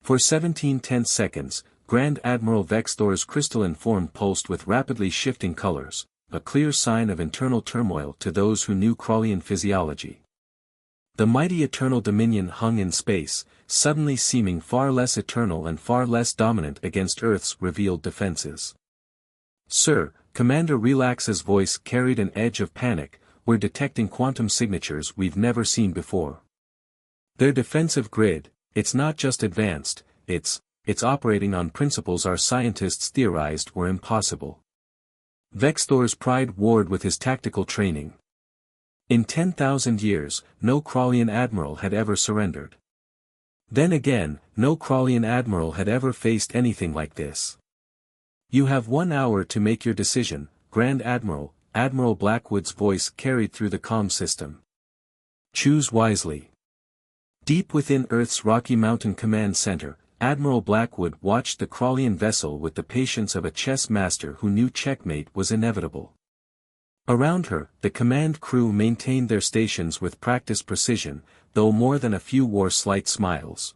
For 17 tense seconds, Grand Admiral Vexthor's crystalline form pulsed with rapidly shifting colors, a clear sign of internal turmoil to those who knew Krallian physiology. The mighty Eternal Dominion hung in space, suddenly seeming far less eternal and far less dominant against Earth's revealed defenses. "Sir," Commander Relax's voice carried an edge of panic, "we're detecting quantum signatures we've never seen before. Their defensive grid, it's not just advanced, it's operating on principles our scientists theorized were impossible." Vexthor's pride warred with his tactical training. In 10,000 years, no Krallian admiral had ever surrendered. Then again, no Krallian admiral had ever faced anything like this. "You have 1 hour to make your decision, Grand Admiral," Admiral Blackwood's voice carried through the comm system. "Choose wisely." Deep within Earth's Rocky Mountain Command Center, Admiral Blackwood watched the Krallian vessel with the patience of a chess master who knew checkmate was inevitable. Around her, the command crew maintained their stations with practiced precision, though more than a few wore slight smiles.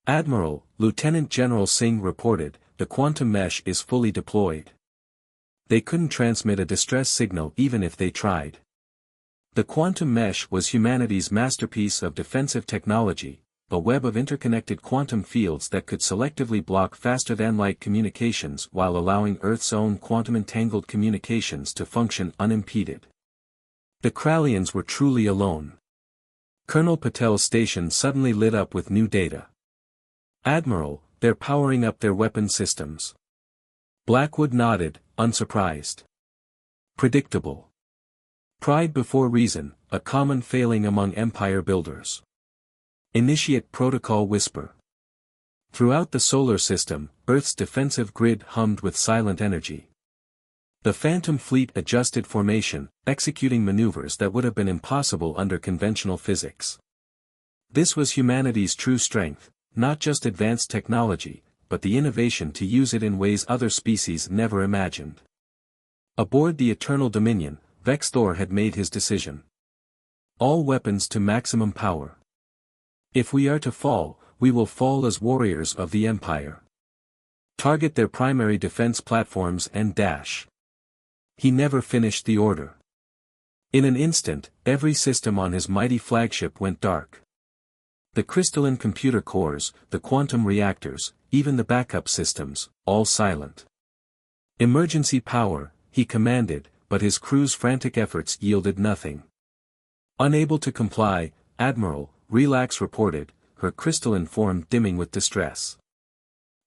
"Admiral," Lieutenant General Singh reported, "the quantum mesh is fully deployed." They couldn't transmit a distress signal even if they tried. The quantum mesh was humanity's masterpiece of defensive technology, a web of interconnected quantum fields that could selectively block faster-than-light communications while allowing Earth's own quantum-entangled communications to function unimpeded. The Krallians were truly alone. Colonel Patel's station suddenly lit up with new data. "Admiral, they're powering up their weapon systems." Blackwood nodded, unsurprised. Predictable. Pride before reason, a common failing among empire builders. Initiate protocol whisper. Throughout the solar system, Earth's defensive grid hummed with silent energy. The Phantom Fleet adjusted formation, executing maneuvers that would have been impossible under conventional physics. This was humanity's true strength, not just advanced technology, but the innovation to use it in ways other species never imagined. Aboard the Eternal Dominion, Vexthor had made his decision. All weapons to maximum power. If we are to fall, we will fall as warriors of the Empire. Target their primary defense platforms and dash. He never finished the order. In an instant, every system on his mighty flagship went dark. The crystalline computer cores, the quantum reactors, even the backup systems, all silent. "Emergency power," he commanded, but his crew's frantic efforts yielded nothing. Unable to comply, "Admiral," Relax reported, her crystalline form dimming with distress.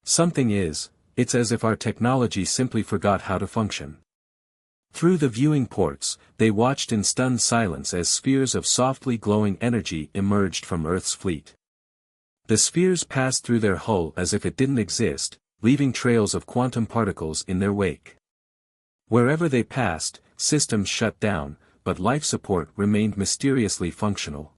It's as if our technology simply forgot how to function." Through the viewing ports, they watched in stunned silence as spheres of softly glowing energy emerged from Earth's fleet. The spheres passed through their hull as if it didn't exist, leaving trails of quantum particles in their wake. Wherever they passed, systems shut down, but life support remained mysteriously functional.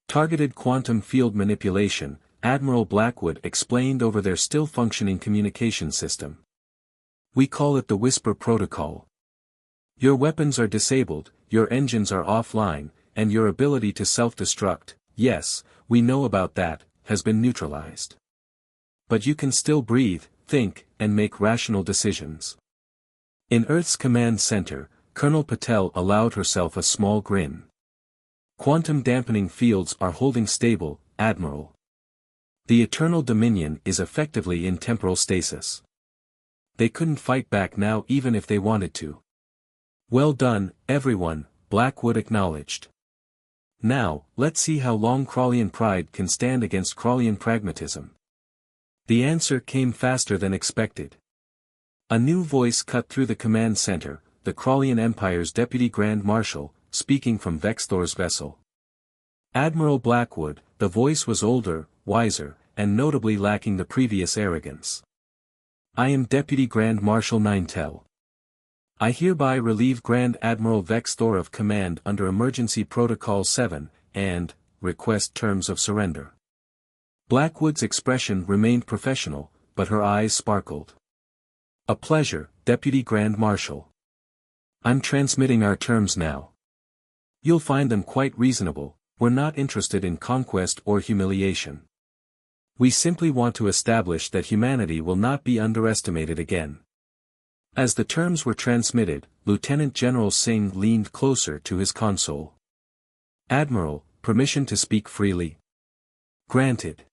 "Targeted quantum field manipulation," Admiral Blackwood explained over their still-functioning communication system. "We call it the Whisper Protocol. Your weapons are disabled, your engines are offline, and your ability to self-destruct, yes, we know about that, has been neutralized. But you can still breathe, think, and make rational decisions." In Earth's command center, Colonel Patel allowed herself a small grin. "Quantum dampening fields are holding stable, Admiral. The Eternal Dominion is effectively in temporal stasis. They couldn't fight back now even if they wanted to." "Well done, everyone," Blackwood acknowledged. "Now, let's see how long Krallian pride can stand against Krallian pragmatism." The answer came faster than expected. A new voice cut through the command center, the Krallian Empire's Deputy Grand Marshal, speaking from Vexthor's vessel. Admiral Blackwood, the voice was older, wiser, and notably lacking the previous arrogance. "I am Deputy Grand Marshal Nintel. I hereby relieve Grand Admiral Vexthor of command under Emergency Protocol 7, and request terms of surrender." Blackwood's expression remained professional, but her eyes sparkled. "A pleasure, Deputy Grand Marshal. I'm transmitting our terms now. You'll find them quite reasonable. We're not interested in conquest or humiliation. We simply want to establish that humanity will not be underestimated again. As the terms were transmitted, Lieutenant General Singh leaned closer to his console. Admiral, permission to speak freely? Granted.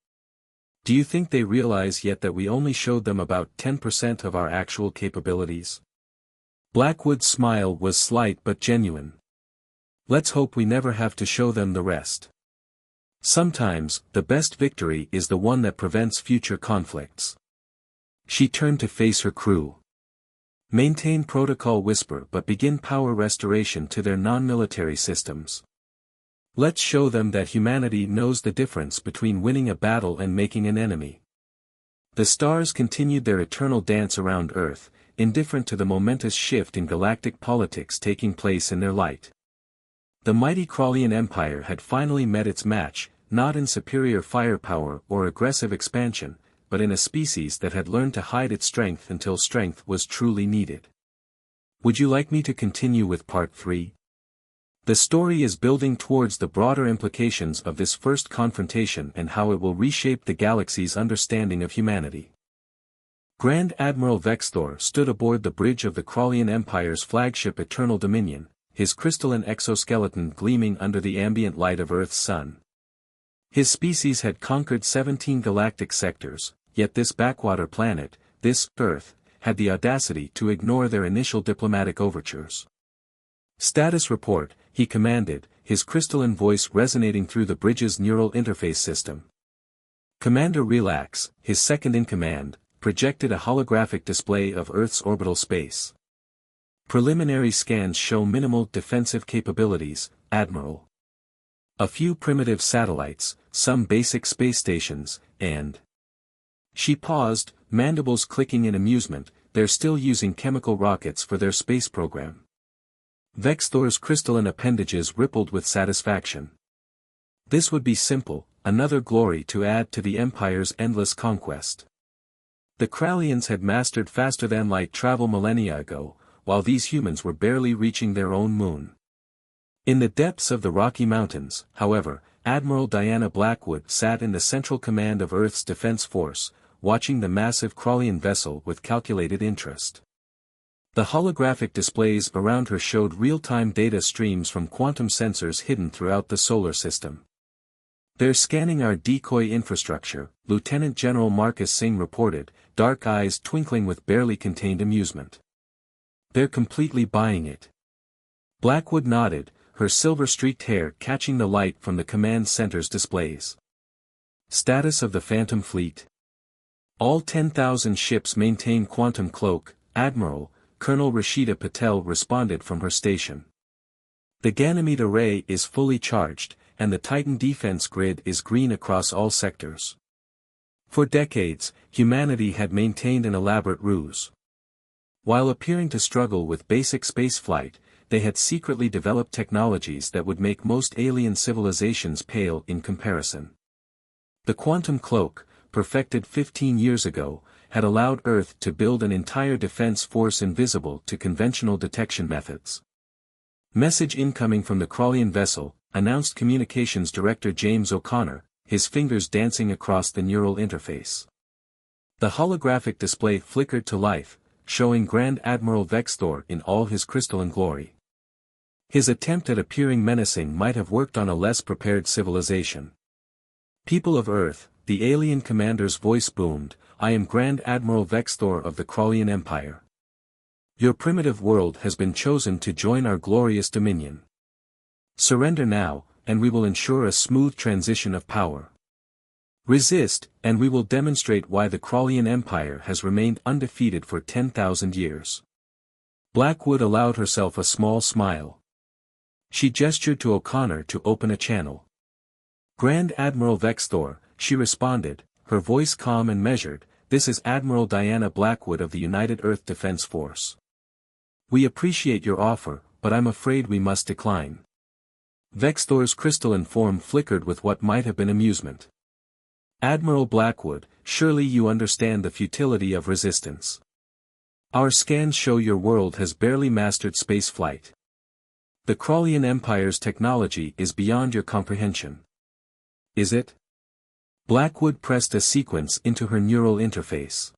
Do you think they realize yet that we only showed them about 10% of our actual capabilities? Blackwood's smile was slight but genuine. Let's hope we never have to show them the rest. Sometimes, the best victory is the one that prevents future conflicts. She turned to face her crew. Maintain protocol whisper but begin power restoration to their non-military systems. Let's show them that humanity knows the difference between winning a battle and making an enemy. The stars continued their eternal dance around Earth, indifferent to the momentous shift in galactic politics taking place in their light. The mighty Krallian Empire had finally met its match, not in superior firepower or aggressive expansion, but in a species that had learned to hide its strength until strength was truly needed. Would you like me to continue with Part 3? The story is building towards the broader implications of this first confrontation and how it will reshape the galaxy's understanding of humanity. Grand Admiral Vexthor stood aboard the bridge of the Krallian Empire's flagship Eternal Dominion, his crystalline exoskeleton gleaming under the ambient light of Earth's sun. His species had conquered 17 galactic sectors, yet this backwater planet, this Earth, had the audacity to ignore their initial diplomatic overtures. Status report, he commanded, his crystalline voice resonating through the bridge's neural interface system. Commander Relax, his second-in-command, projected a holographic display of Earth's orbital space. Preliminary scans show minimal defensive capabilities, Admiral. A few primitive satellites, some basic space stations, and... She paused, mandibles clicking in amusement, they're still using chemical rockets for their space program. Vexthor's crystalline appendages rippled with satisfaction. This would be simple, another glory to add to the Empire's endless conquest. The Krallians had mastered faster-than-light travel millennia ago, while these humans were barely reaching their own moon. In the depths of the Rocky Mountains, however, Admiral Diana Blackwood sat in the central command of Earth's defense force, watching the massive Krallian vessel with calculated interest. The holographic displays around her showed real-time data streams from quantum sensors hidden throughout the solar system. They're scanning our decoy infrastructure, Lieutenant General Marcus Singh reported, dark eyes twinkling with barely contained amusement. They're completely buying it. Blackwood nodded, her silver-streaked hair catching the light from the command center's displays. Status of the Phantom Fleet. All 10,000 ships maintain quantum cloak, Admiral, Colonel Rashida Patel responded from her station. The Ganymede array is fully charged, and the Titan defense grid is green across all sectors. For decades, humanity had maintained an elaborate ruse. While appearing to struggle with basic spaceflight, they had secretly developed technologies that would make most alien civilizations pale in comparison. The quantum cloak, perfected 15 years ago, had allowed Earth to build an entire defense force invisible to conventional detection methods. Message incoming from the Krallian vessel, announced Communications Director James O'Connor, his fingers dancing across the neural interface. The holographic display flickered to life, showing Grand Admiral Vexthor in all his crystalline glory. His attempt at appearing menacing might have worked on a less prepared civilization. People of Earth, the alien commander's voice boomed, I am Grand Admiral Vexthor of the Krallian Empire. Your primitive world has been chosen to join our glorious dominion. Surrender now, and we will ensure a smooth transition of power. Resist, and we will demonstrate why the Krallian Empire has remained undefeated for 10,000 years. Blackwood allowed herself a small smile. She gestured to O'Connor to open a channel. Grand Admiral Vexthor, she responded, her voice calm and measured, this is Admiral Diana Blackwood of the United Earth Defense Force. We appreciate your offer, but I'm afraid we must decline. Vexthor's crystalline form flickered with what might have been amusement. Admiral Blackwood, surely you understand the futility of resistance. Our scans show your world has barely mastered spaceflight. The Krallian Empire's technology is beyond your comprehension. Is it? Blackwood pressed a sequence into her neural interface.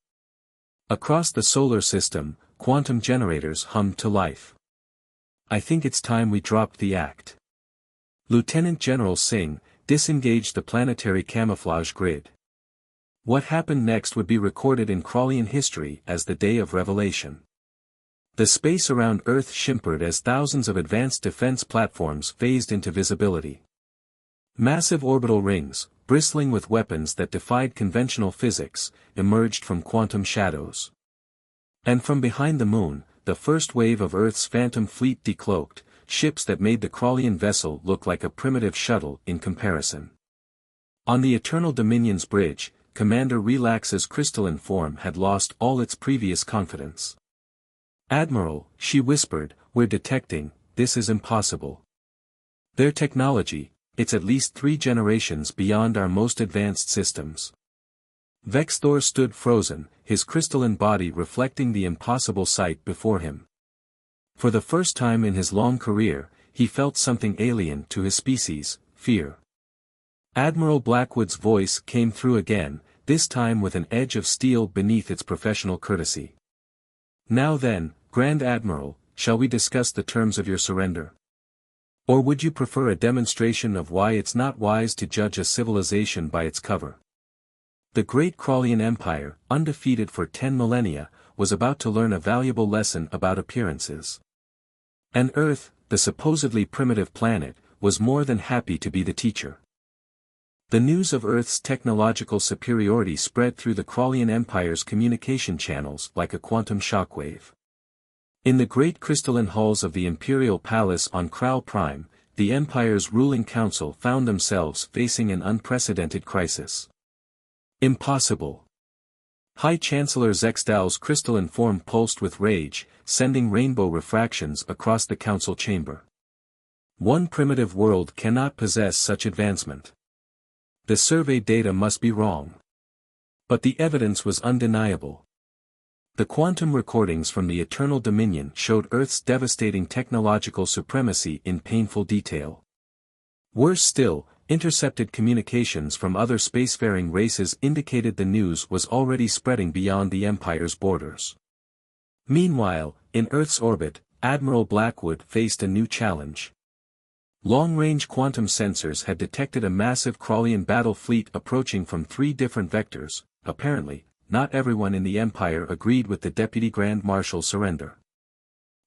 Across the solar system, quantum generators hummed to life. I think it's time we dropped the act. Lieutenant General Singh disengaged the planetary camouflage grid. What happened next would be recorded in Krallian history as the day of revelation. The space around Earth shimmered as thousands of advanced defense platforms phased into visibility. Massive orbital rings, bristling with weapons that defied conventional physics, emerged from quantum shadows. And from behind the moon, the first wave of Earth's phantom fleet decloaked, ships that made the Krallian vessel look like a primitive shuttle in comparison. On the Eternal Dominion's bridge, Commander Relax's crystalline form had lost all its previous confidence. Admiral, she whispered, we're detecting, this is impossible. Their technology, it's at least 3 generations beyond our most advanced systems. Vexthor stood frozen, his crystalline body reflecting the impossible sight before him. For the first time in his long career, he felt something alien to his species, fear. Admiral Blackwood's voice came through again, this time with an edge of steel beneath its professional courtesy. Now then, Grand Admiral, shall we discuss the terms of your surrender? Or would you prefer a demonstration of why it's not wise to judge a civilization by its cover? The great Krallian Empire, undefeated for 10 millennia, was about to learn a valuable lesson about appearances. And Earth, the supposedly primitive planet, was more than happy to be the teacher. The news of Earth's technological superiority spread through the Krallian Empire's communication channels like a quantum shockwave. In the great crystalline halls of the Imperial Palace on Kral Prime, the Empire's ruling council found themselves facing an unprecedented crisis. Impossible. High Chancellor Zexdal's crystalline form pulsed with rage, sending rainbow refractions across the council chamber. One primitive world cannot possess such advancement. The survey data must be wrong. But the evidence was undeniable. The quantum recordings from the Eternal Dominion showed Earth's devastating technological supremacy in painful detail. Worse still, intercepted communications from other spacefaring races indicated the news was already spreading beyond the Empire's borders. Meanwhile, in Earth's orbit, Admiral Blackwood faced a new challenge. Long-range quantum sensors had detected a massive Krallian battle fleet approaching from 3 different vectors. Apparently, not everyone in the Empire agreed with the Deputy Grand Marshal's surrender.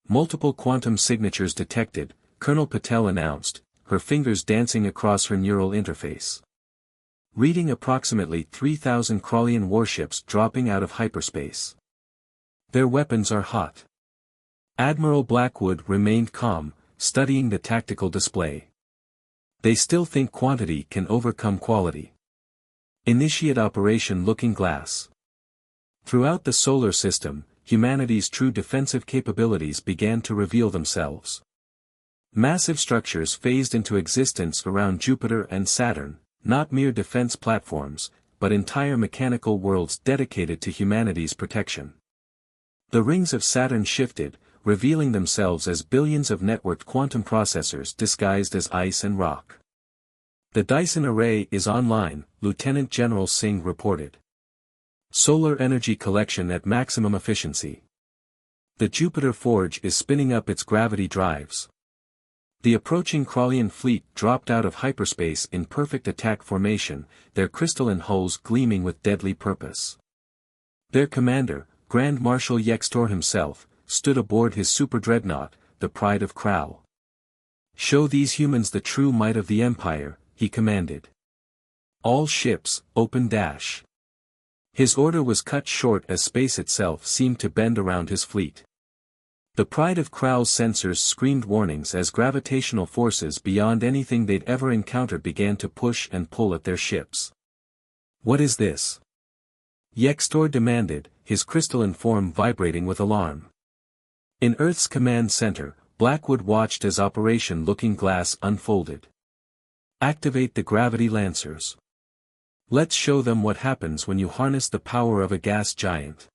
Multiple quantum signatures detected, Colonel Patel announced, her fingers dancing across her neural interface. Reading approximately 3,000 Krallian warships dropping out of hyperspace. Their weapons are hot. Admiral Blackwood remained calm, studying the tactical display. They still think quantity can overcome quality. Initiate Operation Looking Glass. Throughout the solar system, humanity's true defensive capabilities began to reveal themselves. Massive structures phased into existence around Jupiter and Saturn, not mere defense platforms, but entire mechanical worlds dedicated to humanity's protection. The rings of Saturn shifted, revealing themselves as billions of networked quantum processors disguised as ice and rock. The Dyson array is online, Lieutenant General Singh reported. Solar energy collection at maximum efficiency. The Jupiter Forge is spinning up its gravity drives. The approaching Krallian fleet dropped out of hyperspace in perfect attack formation, their crystalline hulls gleaming with deadly purpose. Their commander, Grand Marshal Yextor himself, stood aboard his super-dreadnought, the pride of Kral. Show these humans the true might of the Empire, he commanded. All ships, open dash. His order was cut short as space itself seemed to bend around his fleet. The pride of Kral's sensors screamed warnings as gravitational forces beyond anything they'd ever encountered began to push and pull at their ships. What is this? Yextor demanded, his crystalline form vibrating with alarm. In Earth's command center, Blackwood watched as Operation Looking Glass unfolded. Activate the gravity lancers. Let's show them what happens when you harness the power of a gas giant.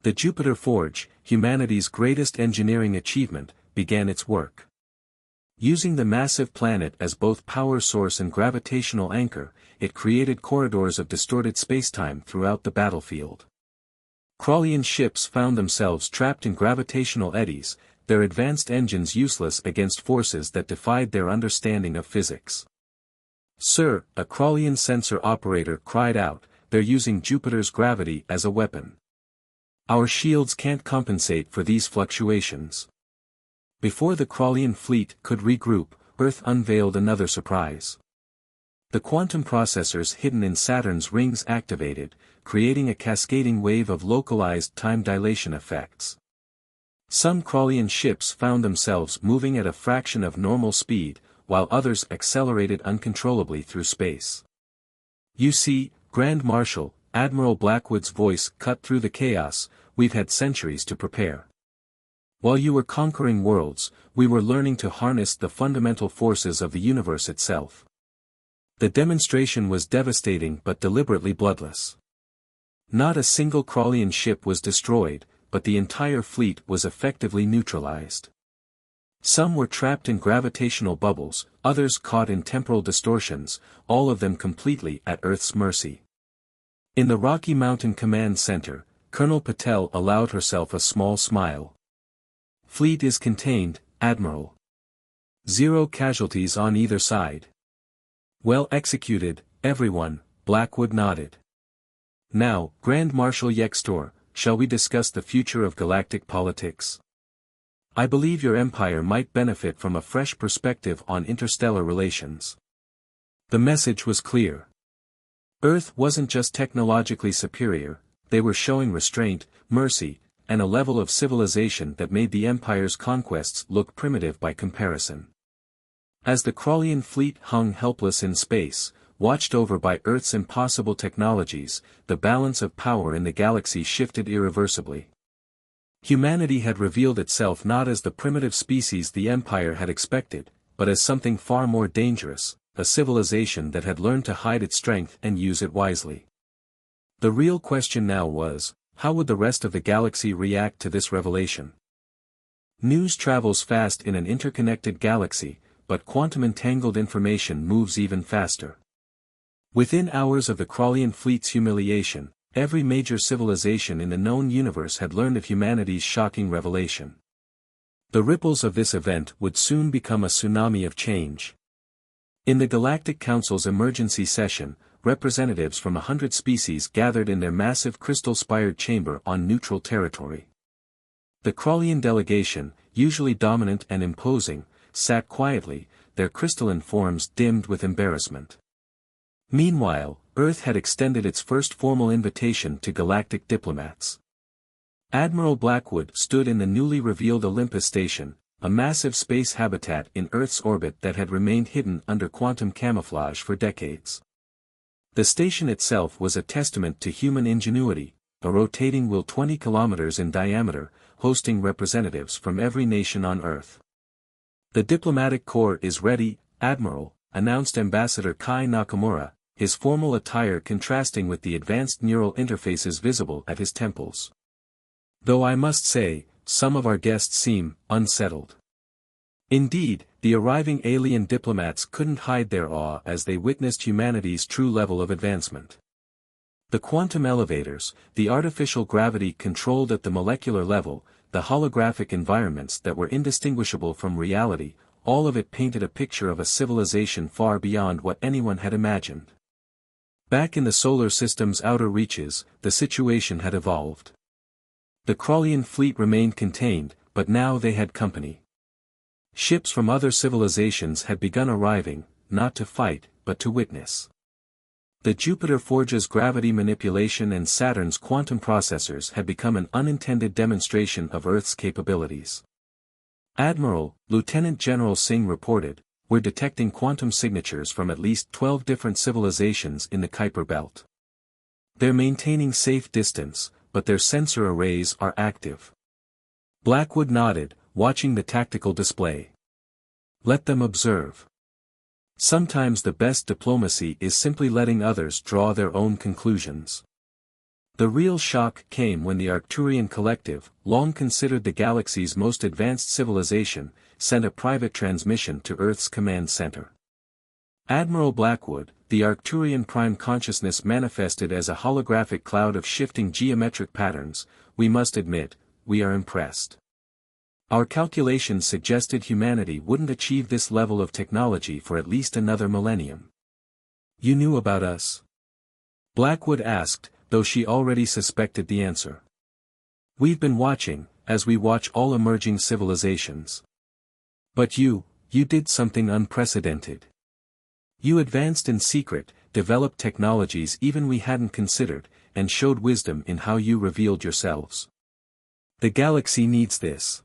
The Jupiter Forge, humanity's greatest engineering achievement, began its work. Using the massive planet as both power source and gravitational anchor, it created corridors of distorted spacetime throughout the battlefield. Krallian ships found themselves trapped in gravitational eddies, their advanced engines useless against forces that defied their understanding of physics. "Sir," a Krallian sensor operator cried out, "they're using Jupiter's gravity as a weapon. Our shields can't compensate for these fluctuations." Before the Krallian fleet could regroup, Earth unveiled another surprise. The quantum processors hidden in Saturn's rings activated, creating a cascading wave of localized time dilation effects. Some Krallian ships found themselves moving at a fraction of normal speed, while others accelerated uncontrollably through space. "You see, Grand Marshal," Admiral Blackwood's voice cut through the chaos, "we've had centuries to prepare. While you were conquering worlds, we were learning to harness the fundamental forces of the universe itself." The demonstration was devastating but deliberately bloodless. Not a single Krallian ship was destroyed, but the entire fleet was effectively neutralized. Some were trapped in gravitational bubbles, others caught in temporal distortions, all of them completely at Earth's mercy. In the Rocky Mountain Command Center, Colonel Patel allowed herself a small smile. "Fleet is contained, Admiral. 0 casualties on either side." "Well executed, everyone," Blackwood nodded. "Now, Grand Marshal Yextor, shall we discuss the future of galactic politics? I believe your empire might benefit from a fresh perspective on interstellar relations." The message was clear. Earth wasn't just technologically superior, they were showing restraint, mercy, and a level of civilization that made the Empire's conquests look primitive by comparison. As the Krallian fleet hung helpless in space, watched over by Earth's impossible technologies, the balance of power in the galaxy shifted irreversibly. Humanity had revealed itself not as the primitive species the Empire had expected, but as something far more dangerous, a civilization that had learned to hide its strength and use it wisely. The real question now was, how would the rest of the galaxy react to this revelation? News travels fast in an interconnected galaxy, but quantum-entangled information moves even faster. Within hours of the Krallian fleet's humiliation, every major civilization in the known universe had learned of humanity's shocking revelation. The ripples of this event would soon become a tsunami of change. In the Galactic Council's emergency session, representatives from 100 species gathered in their massive crystal-spired chamber on neutral territory. The Krallian delegation, usually dominant and imposing, sat quietly, their crystalline forms dimmed with embarrassment. Meanwhile, Earth had extended its first formal invitation to galactic diplomats. Admiral Blackwood stood in the newly revealed Olympus station, a massive space habitat in Earth's orbit that had remained hidden under quantum camouflage for decades. The station itself was a testament to human ingenuity, a rotating wheel 20 kilometers in diameter, hosting representatives from every nation on Earth. "The diplomatic corps is ready, Admiral," announced Ambassador Kai Nakamura, his formal attire contrasting with the advanced neural interfaces visible at his temples. "Though I must say, some of our guests seem unsettled." Indeed, the arriving alien diplomats couldn't hide their awe as they witnessed humanity's true level of advancement. The quantum elevators, the artificial gravity controlled at the molecular level, the holographic environments that were indistinguishable from reality, all of it painted a picture of a civilization far beyond what anyone had imagined. Back in the solar system's outer reaches, the situation had evolved. The Krallian fleet remained contained, but now they had company. Ships from other civilizations had begun arriving, not to fight, but to witness. The Jupiter Forge's gravity manipulation and Saturn's quantum processors had become an unintended demonstration of Earth's capabilities. "Admiral," Lieutenant General Singh reported, "we're detecting quantum signatures from at least 12 different civilizations in the Kuiper Belt. They're maintaining safe distance, but their sensor arrays are active." Blackwood nodded, watching the tactical display. "Let them observe. Sometimes the best diplomacy is simply letting others draw their own conclusions." The real shock came when the Arcturian collective, long considered the galaxy's most advanced civilization, sent a private transmission to Earth's command center. Admiral Blackwood, the Arcturian prime consciousness manifested as a holographic cloud of shifting geometric patterns, we must admit, we are impressed. Our calculations suggested humanity wouldn't achieve this level of technology for at least another millennium. You knew about us? Blackwood asked, though she already suspected the answer. We've been watching, as we watch all emerging civilizations. But you did something unprecedented. You advanced in secret, developed technologies even we hadn't considered, and showed wisdom in how you revealed yourselves. The galaxy needs this.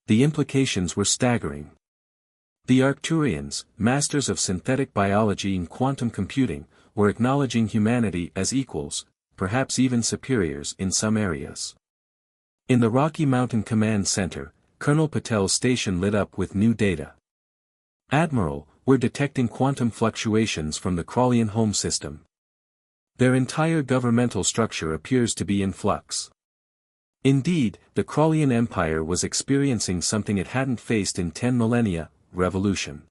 The implications were staggering. The Arcturians, masters of synthetic biology and quantum computing, were acknowledging humanity as equals, perhaps even superiors in some areas. In the Rocky Mountain Command Center, Colonel Patel's station lit up with new data. Admiral, we're detecting quantum fluctuations from the Krallian home system. Their entire governmental structure appears to be in flux. Indeed, the Krallian Empire was experiencing something it hadn't faced in 10 millennia, revolution.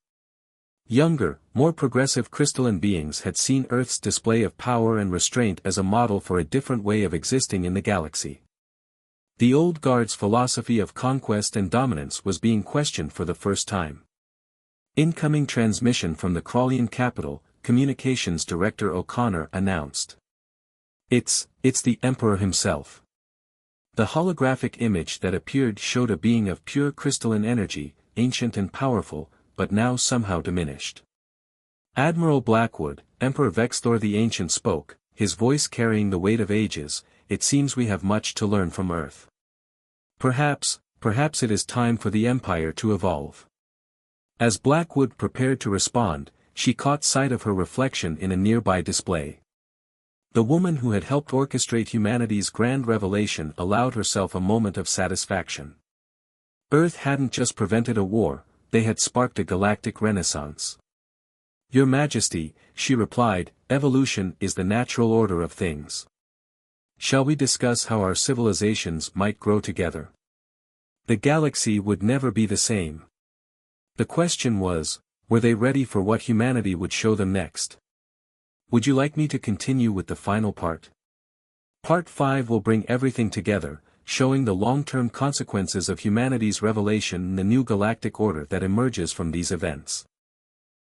Younger, more progressive crystalline beings had seen Earth's display of power and restraint as a model for a different way of existing in the galaxy. The old guard's philosophy of conquest and dominance was being questioned for the first time. Incoming transmission from the Krallian capital, Communications Director O'Connor announced. It's the Emperor himself. The holographic image that appeared showed a being of pure crystalline energy, ancient and powerful, but now somehow diminished. Admiral Blackwood, Emperor Vexthor the Ancient spoke, his voice carrying the weight of ages. It seems we have much to learn from Earth. Perhaps it is time for the Empire to evolve. As Blackwood prepared to respond, she caught sight of her reflection in a nearby display. The woman who had helped orchestrate humanity's grand revelation allowed herself a moment of satisfaction. Earth hadn't just prevented a war, they had sparked a galactic renaissance. Your Majesty, she replied, evolution is the natural order of things. Shall we discuss how our civilizations might grow together? The galaxy would never be the same. The question was, were they ready for what humanity would show them next? Would you like me to continue with the final part? Part 5 will bring everything together, showing the long-term consequences of humanity's revelation and the new galactic order that emerges from these events.